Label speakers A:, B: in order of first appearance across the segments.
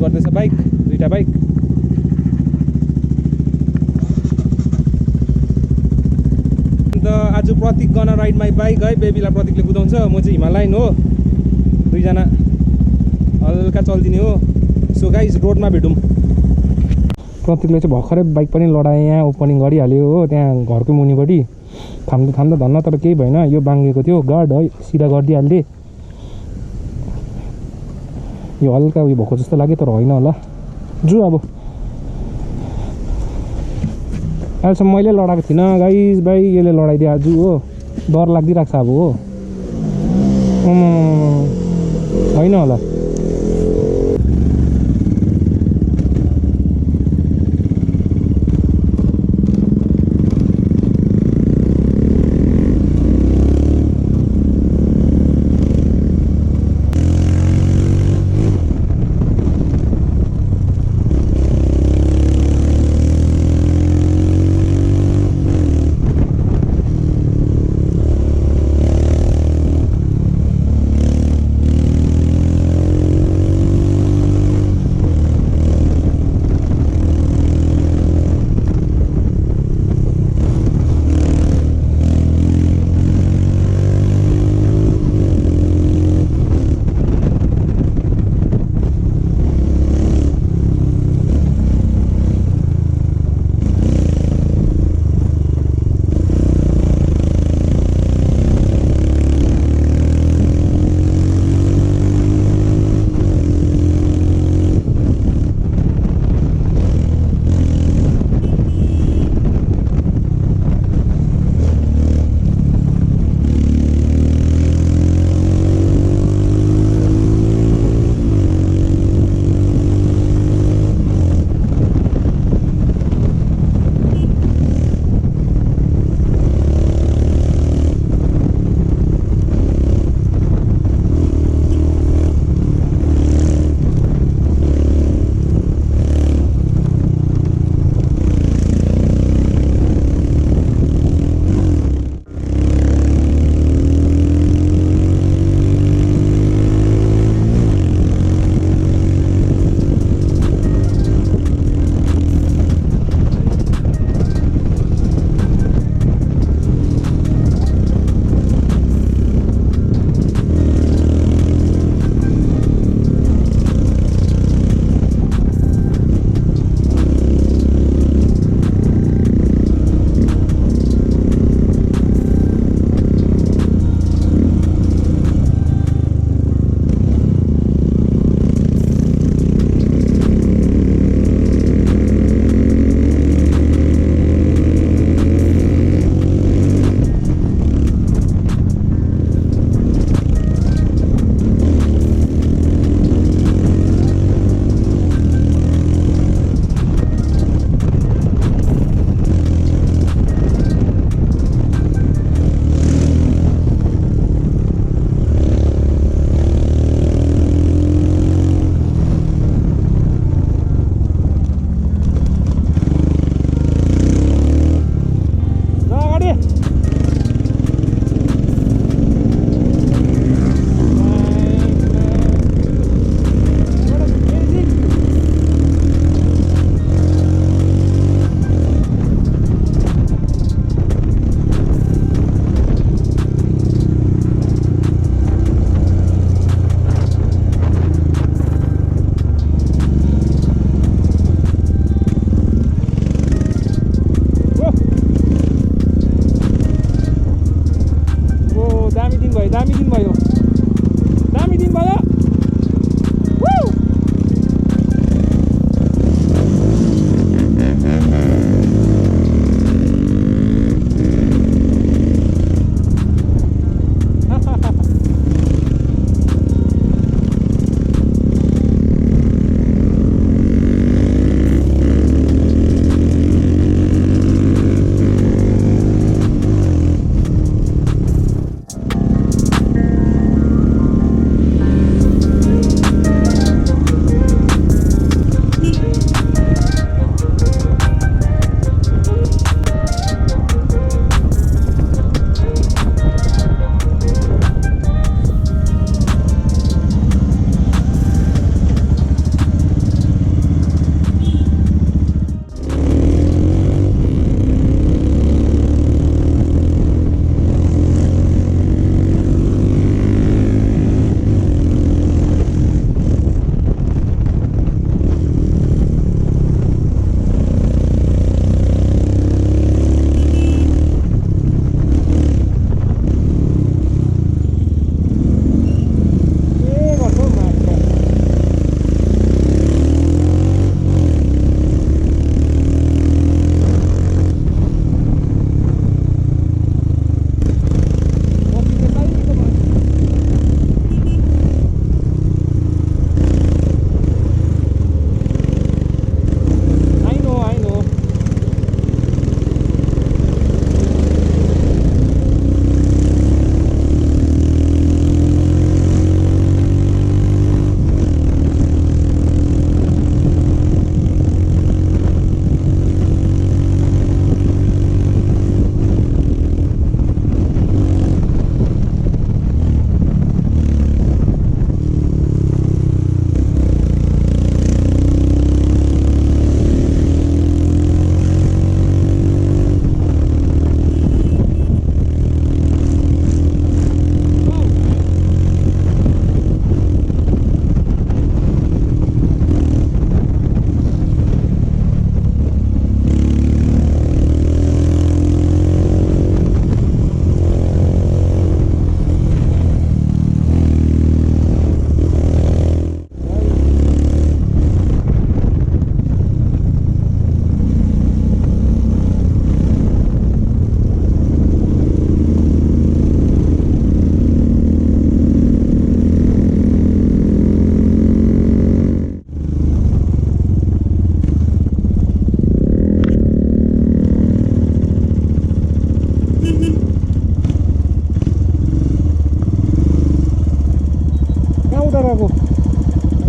A: गर्दैछ बाइक, दुईटा बाइक। अन्त आज प्रतीक गन राइड माई बाइक है, बेबीलाई प्रतीकले कुदाउँछ, म चाहिँ हिमालयन हो, दुईजना हल्का चल्दिने हो। सो गाइज रोडमा भेटौँ। प्रतीकले चाहिँ भर्खरै बाइक पनि लडाएँ, यहाँ ओपनिङ गरिहाल्यो हो, त्यहाँ घरको मुनिपट्टि थाम्दा धन्न, तर केही भएन, यो बाङ्गेको थियो गार्ड है, सिधा गरिदिइहाल्थेँ। यो हल्का उयो भएको जस्तो लाग्यो, तर होइन होला। जो अब अहिलेसम्म मैले लडाएको थिइनँ गाइज, भाइ यसले लडाइदियो आज हो, डर लागिरहेको छ अब हो। होइन होला।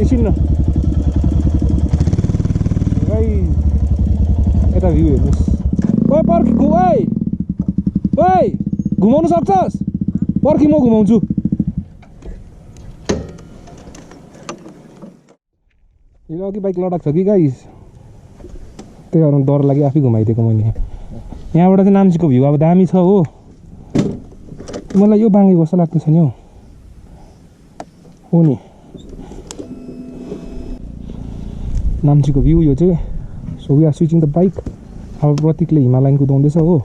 A: एकछिन न यता भ्यू हेर्नुहोस् ओए पर्खी ओए घुमाउनु सक्छस् पर्खी म घुमाउँछु यो अघि बाइक लडाएको छ कि गाइस त्यही भएर डर लागि आफै घुमाइदिएको मैले यहाँबाट चाहिँ नाम्चीको भ्यू अब दामी छ हो मलाई यो बाङ्गे कस्तो लाग्दैछ नि हो नि नाम्चीको भ्यू यो चाहिँ so we are switching the bike अब प्रतीकले हिमालयन कुदाउँदैछ हो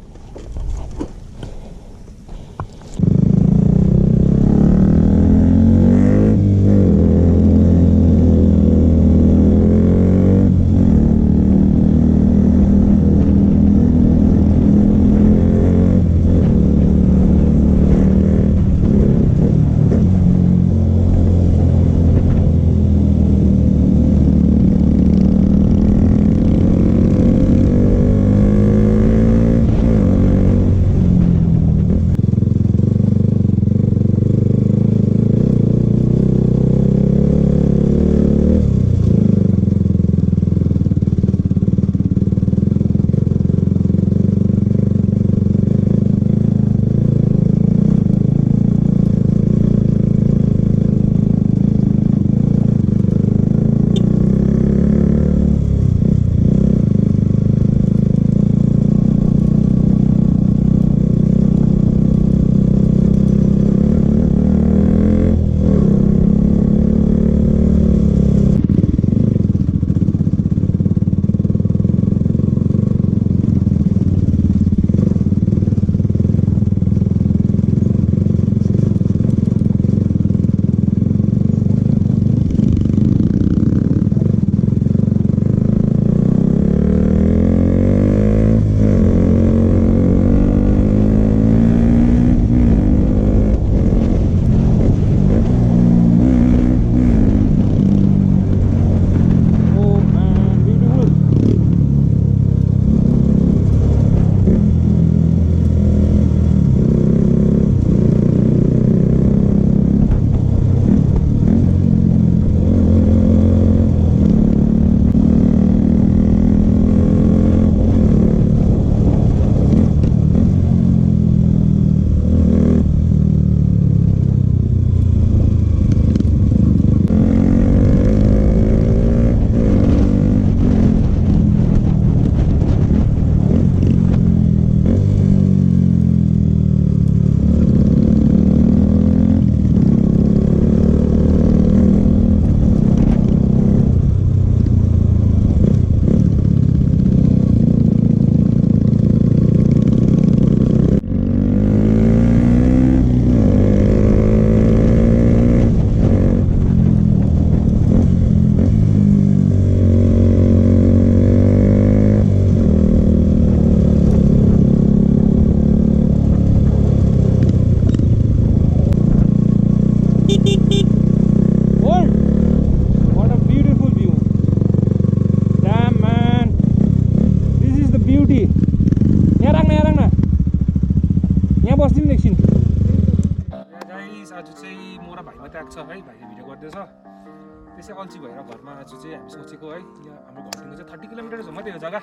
B: त्यसै अल्छी भएर घरमा आज चाहिँ हामी सोचेको है यहाँ हाम्रो घरदेखि चाहिँ 30 किलोमिटर छ मात्रै यो जग्गा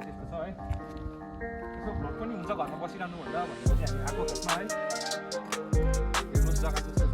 B: त्यस्तो छ है यसो भ्लग पनि हुन्छ घरमा बसिरहनु भन्दा भनेपछि हामी आएको घरमा है हेर्नुहोस् जग्गा चाहिँ